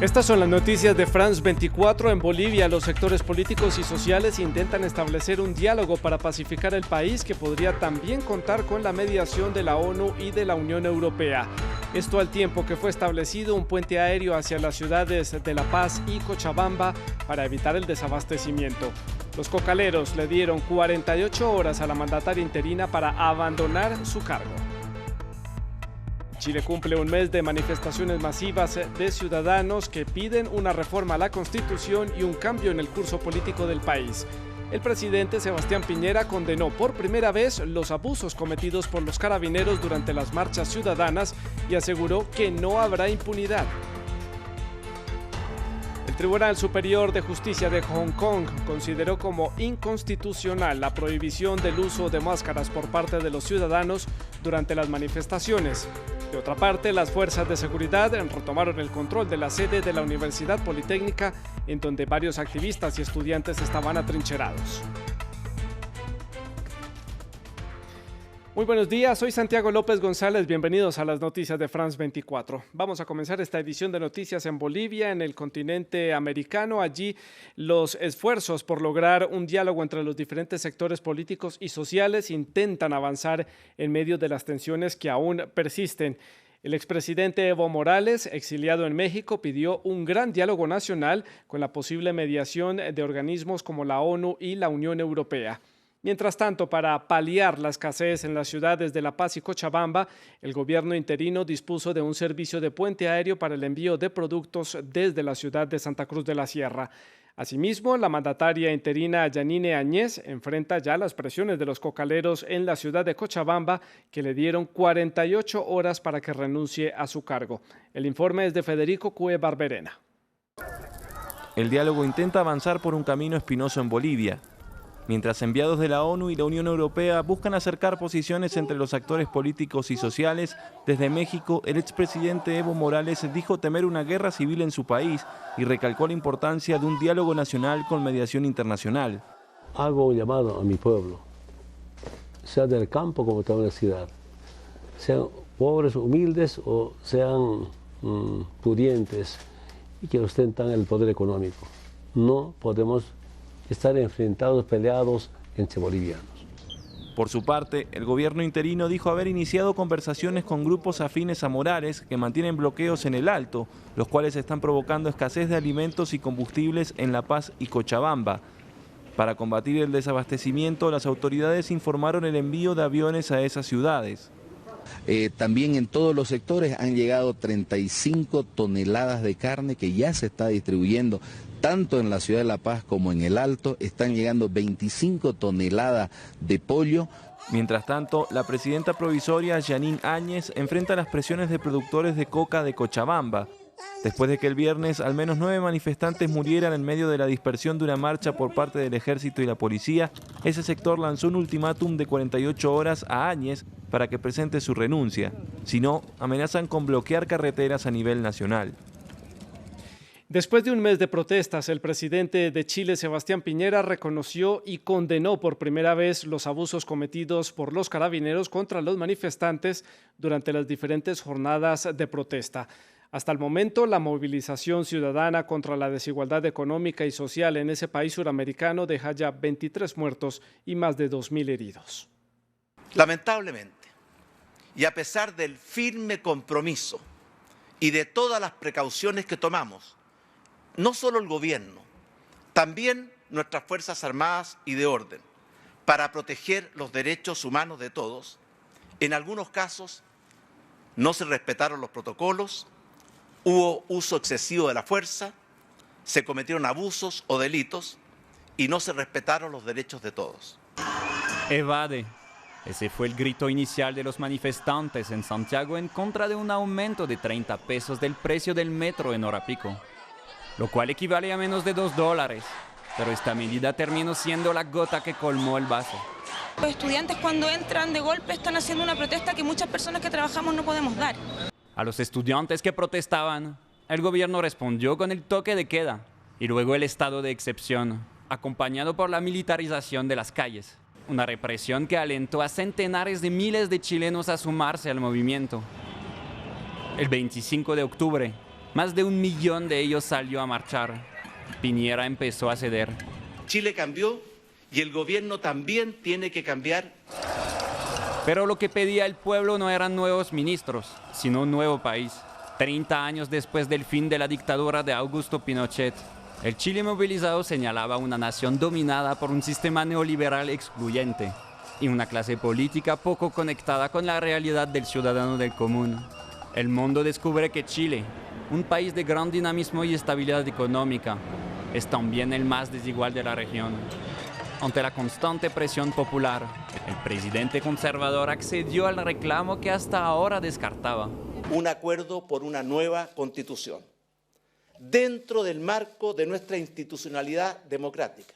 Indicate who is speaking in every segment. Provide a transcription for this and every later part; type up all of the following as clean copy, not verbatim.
Speaker 1: Estas son las noticias de France 24. En Bolivia, los sectores políticos y sociales intentan establecer un diálogo para pacificar el país que podría también contar con la mediación de la ONU y de la Unión Europea. Esto al tiempo que fue establecido un puente aéreo hacia las ciudades de La Paz y Cochabamba para evitar el desabastecimiento. Los cocaleros le dieron 48 horas a la mandataria interina para abandonar su cargo. Chile cumple un mes de manifestaciones masivas de ciudadanos que piden una reforma a la Constitución y un cambio en el curso político del país. El presidente Sebastián Piñera condenó por primera vez los abusos cometidos por los carabineros durante las marchas ciudadanas y aseguró que no habrá impunidad. El Tribunal Superior de Justicia de Hong Kong consideró como inconstitucional la prohibición del uso de máscaras por parte de los ciudadanos durante las manifestaciones. De otra parte, las fuerzas de seguridad retomaron el control de la sede de la Universidad Politécnica, en donde varios activistas y estudiantes estaban atrincherados. Muy buenos días, soy Santiago López González, bienvenidos a las noticias de France 24. Vamos a comenzar esta edición de noticias en Bolivia, en el continente americano. Allí los esfuerzos por lograr un diálogo entre los diferentes sectores políticos y sociales intentan avanzar en medio de las tensiones que aún persisten. El expresidente Evo Morales, exiliado en México, pidió un gran diálogo nacional con la posible mediación de organismos como la ONU y la Unión Europea. Mientras tanto, para paliar la escasez en las ciudades de La Paz y Cochabamba, el gobierno interino dispuso de un servicio de puente aéreo para el envío de productos desde la ciudad de Santa Cruz de la Sierra. Asimismo, la mandataria interina Yanine Áñez enfrenta ya las presiones de los cocaleros en la ciudad de Cochabamba, que le dieron 48 horas para que renuncie a su cargo. El informe es de Federico Cue Barberena.
Speaker 2: El diálogo intenta avanzar por un camino espinoso en Bolivia. Mientras enviados de la ONU y la Unión Europea buscan acercar posiciones entre los actores políticos y sociales, desde México el expresidente Evo Morales dijo temer una guerra civil en su país y recalcó la importancia de un diálogo nacional con mediación internacional.
Speaker 3: Hago un llamado a mi pueblo, sea del campo como de la ciudad, sean pobres, humildes o sean pudientes y que ostentan el poder económico. No podemos estar enfrentados, peleados entre bolivianos.
Speaker 2: Por su parte, el gobierno interino dijo haber iniciado conversaciones con grupos afines a Morales que mantienen bloqueos en el Alto, los cuales están provocando escasez de alimentos y combustibles en La Paz y Cochabamba. Para combatir el desabastecimiento, las autoridades informaron el envío de aviones a esas ciudades.
Speaker 4: También en todos los sectores han llegado 35 toneladas de carne que ya se está distribuyendo. Tanto en la ciudad de La Paz como en el Alto están llegando 25 toneladas de pollo.
Speaker 2: Mientras tanto, la presidenta provisoria Yanine Áñez enfrenta las presiones de productores de coca de Cochabamba. Después de que el viernes al menos 9 manifestantes murieran en medio de la dispersión de una marcha por parte del ejército y la policía, ese sector lanzó un ultimátum de 48 horas a Áñez para que presente su renuncia. Si no, amenazan con bloquear carreteras a nivel nacional.
Speaker 1: Después de un mes de protestas, el presidente de Chile, Sebastián Piñera, reconoció y condenó por primera vez los abusos cometidos por los carabineros contra los manifestantes durante las diferentes jornadas de protesta. Hasta el momento, la movilización ciudadana contra la desigualdad económica y social en ese país suramericano deja ya 23 muertos y más de 2.000 heridos.
Speaker 5: Lamentablemente, y a pesar del firme compromiso y de todas las precauciones que tomamos, no solo el gobierno, también nuestras Fuerzas Armadas y de orden, para proteger los derechos humanos de todos, en algunos casos no se respetaron los protocolos, hubo uso excesivo de la fuerza, se cometieron abusos o delitos y no se respetaron los derechos de todos.
Speaker 6: Evade. Ese fue el grito inicial de los manifestantes en Santiago en contra de un aumento de 30 pesos del precio del metro en hora pico, lo cual equivale a menos de $2, pero esta medida terminó siendo la gota que colmó el vaso.
Speaker 7: Los estudiantes cuando entran de golpe están haciendo una protesta que muchas personas que trabajamos no podemos dar.
Speaker 6: A los estudiantes que protestaban, el gobierno respondió con el toque de queda y luego el estado de excepción, acompañado por la militarización de las calles. Una represión que alentó a centenares de miles de chilenos a sumarse al movimiento. El 25 de octubre, Más de 1 millón de ellos salió a marchar. Piñera empezó a ceder.
Speaker 5: Chile cambió y el gobierno también tiene que cambiar.
Speaker 6: Pero lo que pedía el pueblo no eran nuevos ministros, sino un nuevo país. 30 años después del fin de la dictadura de Augusto Pinochet, el Chile movilizado señalaba una nación dominada por un sistema neoliberal excluyente y una clase política poco conectada con la realidad del ciudadano del común. El mundo descubre que Chile, un país de gran dinamismo y estabilidad económica, es también el más desigual de la región. Ante la constante presión popular, el presidente conservador accedió al reclamo que hasta ahora descartaba.
Speaker 5: Un acuerdo por una nueva constitución, dentro del marco de nuestra institucionalidad democrática,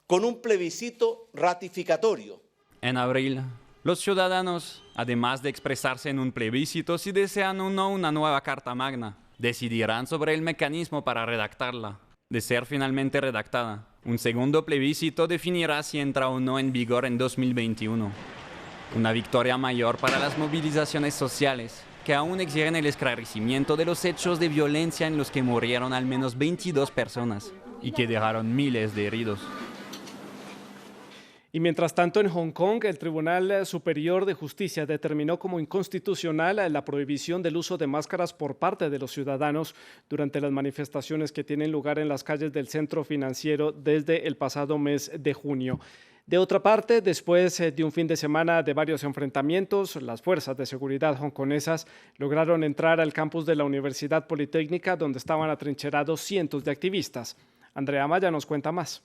Speaker 5: con un plebiscito ratificatorio.
Speaker 6: En abril, los ciudadanos, además de expresarse en un plebiscito si desean o no una nueva Carta Magna, decidirán sobre el mecanismo para redactarla. De ser finalmente redactada, un segundo plebiscito definirá si entra o no en vigor en 2021. Una victoria mayor para las movilizaciones sociales, que aún exigen el esclarecimiento de los hechos de violencia en los que murieron al menos 22 personas y que dejaron miles de heridos.
Speaker 1: Y mientras tanto, en Hong Kong, el Tribunal Superior de Justicia determinó como inconstitucional la prohibición del uso de máscaras por parte de los ciudadanos durante las manifestaciones que tienen lugar en las calles del centro financiero desde el pasado mes de junio. De otra parte, después de un fin de semana de varios enfrentamientos, las fuerzas de seguridad hongkonesas lograron entrar al campus de la Universidad Politécnica, donde estaban atrincherados cientos de activistas. Andrea Maya nos cuenta más.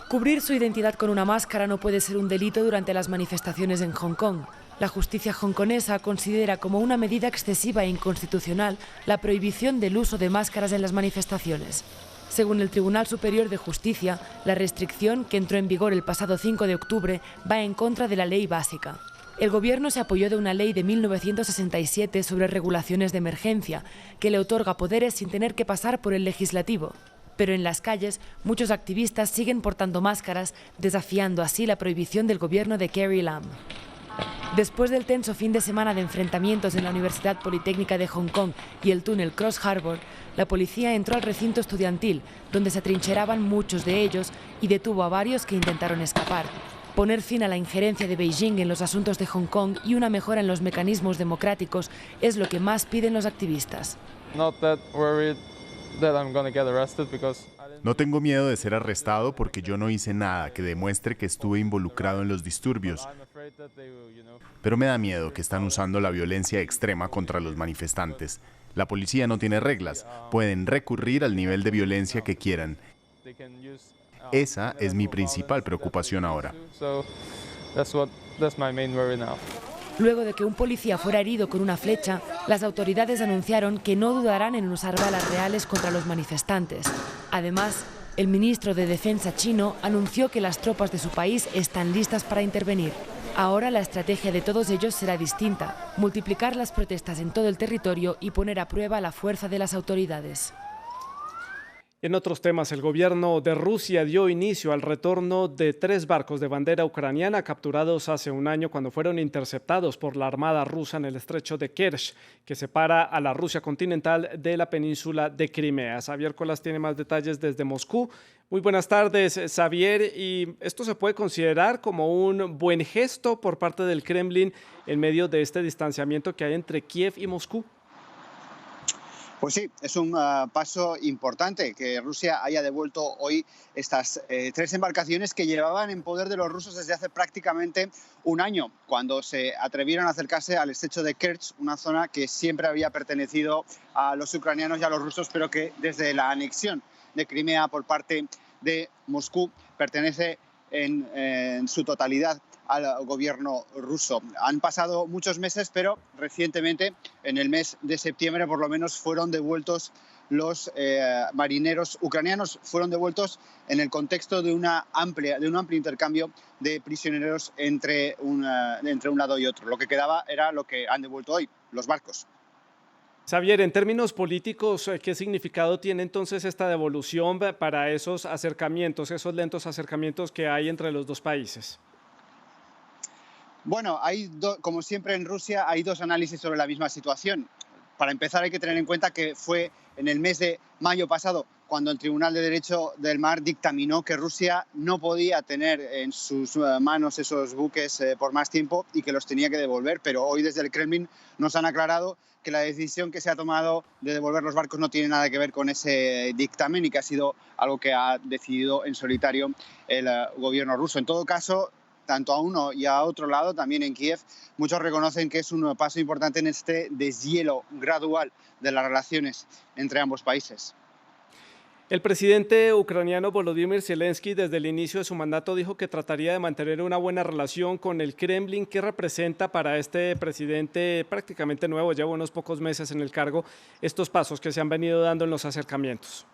Speaker 8: Cubrir su identidad con una máscara no puede ser un delito durante las manifestaciones en Hong Kong. La justicia hongkonesa considera como una medida excesiva e inconstitucional la prohibición del uso de máscaras en las manifestaciones. Según el Tribunal Superior de Justicia, la restricción, que entró en vigor el pasado 5 de octubre, va en contra de la ley básica. El gobierno se apoyó de una ley de 1967 sobre regulaciones de emergencia, que le otorga poderes sin tener que pasar por el legislativo. Pero en las calles, muchos activistas siguen portando máscaras, desafiando así la prohibición del gobierno de Carrie Lam. Después del tenso fin de semana de enfrentamientos en la Universidad Politécnica de Hong Kong y el túnel Cross Harbour, la policía entró al recinto estudiantil, donde se atrincheraban muchos de ellos, y detuvo a varios que intentaron escapar. Poner fin a la injerencia de Beijing en los asuntos de Hong Kong y una mejora en los mecanismos democráticos es lo que más piden los activistas.
Speaker 9: No tengo miedo de ser arrestado porque yo no hice nada que demuestre que estuve involucrado en los disturbios. Pero me da miedo que están usando la violencia extrema contra los manifestantes. La policía no tiene reglas, pueden recurrir al nivel de violencia que quieran. Esa es mi principal preocupación ahora.
Speaker 8: Luego de que un policía fuera herido con una flecha, las autoridades anunciaron que no dudarán en usar balas reales contra los manifestantes. Además, el ministro de Defensa chino anunció que las tropas de su país están listas para intervenir. Ahora la estrategia de todos ellos será distinta: multiplicar las protestas en todo el territorio y poner a prueba la fuerza de las autoridades.
Speaker 1: En otros temas, el gobierno de Rusia dio inicio al retorno de 3 barcos de bandera ucraniana capturados hace un año cuando fueron interceptados por la Armada rusa en el estrecho de Kerch, que separa a la Rusia continental de la península de Crimea. Xavier Colas tiene más detalles desde Moscú. Muy buenas tardes, Xavier. ¿Y esto se puede considerar como un buen gesto por parte del Kremlin en medio de este distanciamiento que hay entre Kiev y Moscú?
Speaker 10: Pues sí, es un paso importante que Rusia haya devuelto hoy estas 3 embarcaciones que llevaban en poder de los rusos desde hace prácticamente un año, cuando se atrevieron a acercarse al estrecho de Kerch, una zona que siempre había pertenecido a los ucranianos y a los rusos, pero que desde la anexión de Crimea por parte de Moscú pertenece en su totalidad al gobierno ruso. Han pasado muchos meses, pero recientemente, en el mes de septiembre, por lo menos, fueron devueltos los marineros ucranianos, fueron devueltos en el contexto de un amplio intercambio de prisioneros entre un lado y otro. Lo que quedaba era lo que han devuelto hoy, los barcos.
Speaker 1: Xavier, en términos políticos, ¿qué significado tiene entonces esta devolución para esos acercamientos, esos lentos acercamientos que hay entre los dos países?
Speaker 10: Bueno, como siempre en Rusia, hay 2 análisis sobre la misma situación. Para empezar, hay que tener en cuenta que fue en el mes de mayo pasado cuando el Tribunal de Derecho del Mar dictaminó que Rusia no podía tener en sus manos esos buques por más tiempo y que los tenía que devolver. Pero hoy desde el Kremlin nos han aclarado que la decisión que se ha tomado de devolver los barcos no tiene nada que ver con ese dictamen y que ha sido algo que ha decidido en solitario el gobierno ruso. En todo caso, tanto a uno y a otro lado, también en Kiev, muchos reconocen que es un paso importante en este deshielo gradual de las relaciones entre ambos países.
Speaker 1: El presidente ucraniano Volodymyr Zelensky desde el inicio de su mandato dijo que trataría de mantener una buena relación con el Kremlin. ¿Qué representa para este presidente prácticamente nuevo, lleva unos pocos meses en el cargo, estos pasos que se han venido dando en los acercamientos?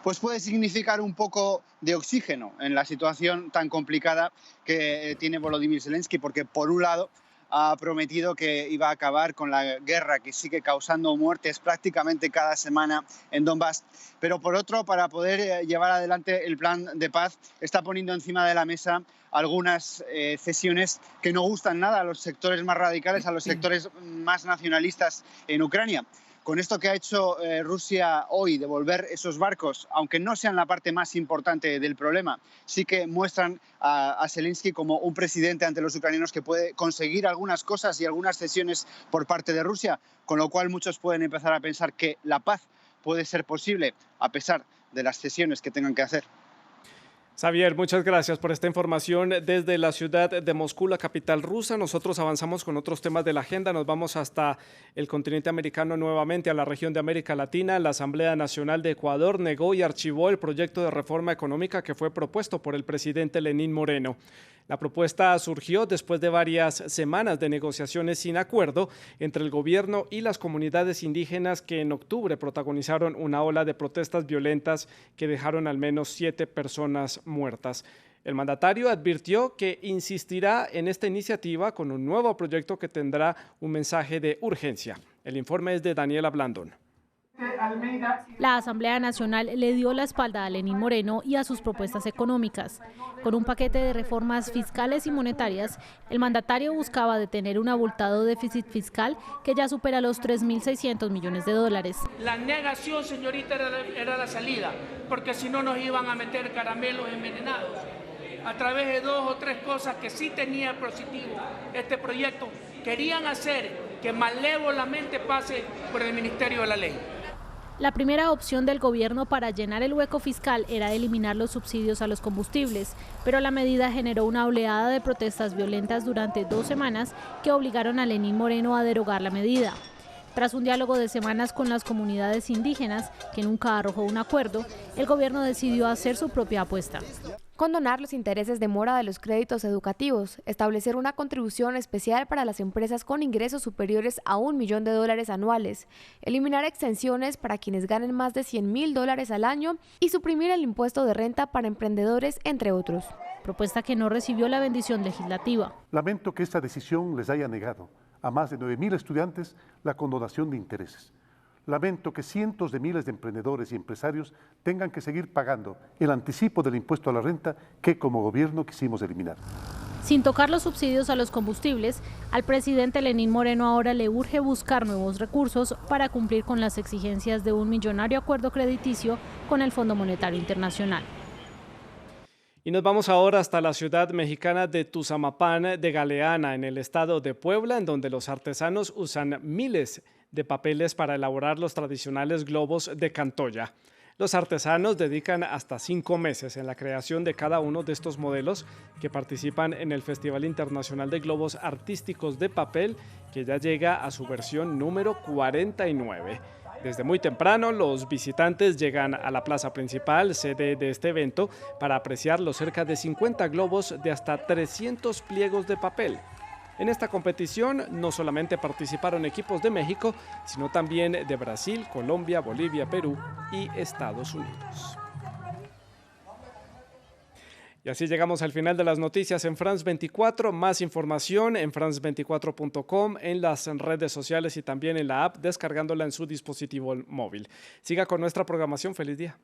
Speaker 10: Pues puede significar un poco de oxígeno en la situación tan complicada que tiene Volodymyr Zelensky, porque por un lado ha prometido que iba a acabar con la guerra que sigue causando muertes prácticamente cada semana en Donbass. Pero por otro, para poder llevar adelante el plan de paz, está poniendo encima de la mesa algunas cesiones que no gustan nada a los sectores más radicales, a los sectores más nacionalistas en Ucrania. Con esto que ha hecho Rusia hoy, devolver esos barcos, aunque no sean la parte más importante del problema, sí que muestran a Zelensky como un presidente ante los ucranianos que puede conseguir algunas cosas y algunas cesiones por parte de Rusia, con lo cual muchos pueden empezar a pensar que la paz puede ser posible a pesar de las cesiones que tengan que hacer.
Speaker 1: Xavier, muchas gracias por esta información desde la ciudad de Moscú, la capital rusa. Nosotros avanzamos con otros temas de la agenda. Nos vamos hasta el continente americano nuevamente, a la región de América Latina. La Asamblea Nacional de Ecuador negó y archivó el proyecto de reforma económica que fue propuesto por el presidente Lenín Moreno. La propuesta surgió después de varias semanas de negociaciones sin acuerdo entre el gobierno y las comunidades indígenas que en octubre protagonizaron una ola de protestas violentas que dejaron al menos 7 personas muertas. El mandatario advirtió que insistirá en esta iniciativa con un nuevo proyecto que tendrá un mensaje de urgencia. El informe es de Daniela Blandón.
Speaker 11: La Asamblea Nacional le dio la espalda a Lenín Moreno y a sus propuestas económicas. Con un paquete de reformas fiscales y monetarias, el mandatario buscaba detener un abultado déficit fiscal que ya supera los 3.600 millones de dólares.
Speaker 12: La negación, señorita, era la salida, porque si no nos iban a meter caramelos envenenados. A través de 2 o 3 cosas que sí tenía positivo este proyecto, querían hacer que malévolamente pase por el Ministerio de la Ley.
Speaker 11: La primera opción del gobierno para llenar el hueco fiscal era eliminar los subsidios a los combustibles, pero la medida generó una oleada de protestas violentas durante 2 semanas que obligaron a Lenín Moreno a derogar la medida. Tras un diálogo de semanas con las comunidades indígenas, que nunca arrojó un acuerdo, el gobierno decidió hacer su propia apuesta.
Speaker 13: Condonar los intereses de mora de los créditos educativos, establecer una contribución especial para las empresas con ingresos superiores a $1 millón anuales, eliminar exenciones para quienes ganen más de $100.000 al año y suprimir el impuesto de renta para emprendedores, entre otros.
Speaker 11: Propuesta que no recibió la bendición legislativa.
Speaker 14: Lamento que esta decisión les haya negado a más de 9.000 estudiantes la condonación de intereses. Lamento que cientos de miles de emprendedores y empresarios tengan que seguir pagando el anticipo del impuesto a la renta que como gobierno quisimos eliminar.
Speaker 11: Sin tocar los subsidios a los combustibles, al presidente Lenín Moreno ahora le urge buscar nuevos recursos para cumplir con las exigencias de un millonario acuerdo crediticio con el Fondo Monetario Internacional.
Speaker 1: Y nos vamos ahora hasta la ciudad mexicana de Tuzamapán de Galeana, en el estado de Puebla, en donde los artesanos usan miles de papeles para elaborar los tradicionales globos de Cantoya. Los artesanos dedican hasta 5 meses en la creación de cada uno de estos modelos que participan en el Festival Internacional de Globos Artísticos de Papel, que ya llega a su versión número 49. Desde muy temprano, los visitantes llegan a la plaza principal, sede de este evento, para apreciar los cerca de 50 globos de hasta 300 pliegos de papel. En esta competición no solamente participaron equipos de México, sino también de Brasil, Colombia, Bolivia, Perú y Estados Unidos. Y así llegamos al final de las noticias en France 24. Más información en france24.com, en las redes sociales y también en la app, descargándola en su dispositivo móvil. Siga con nuestra programación. Feliz día.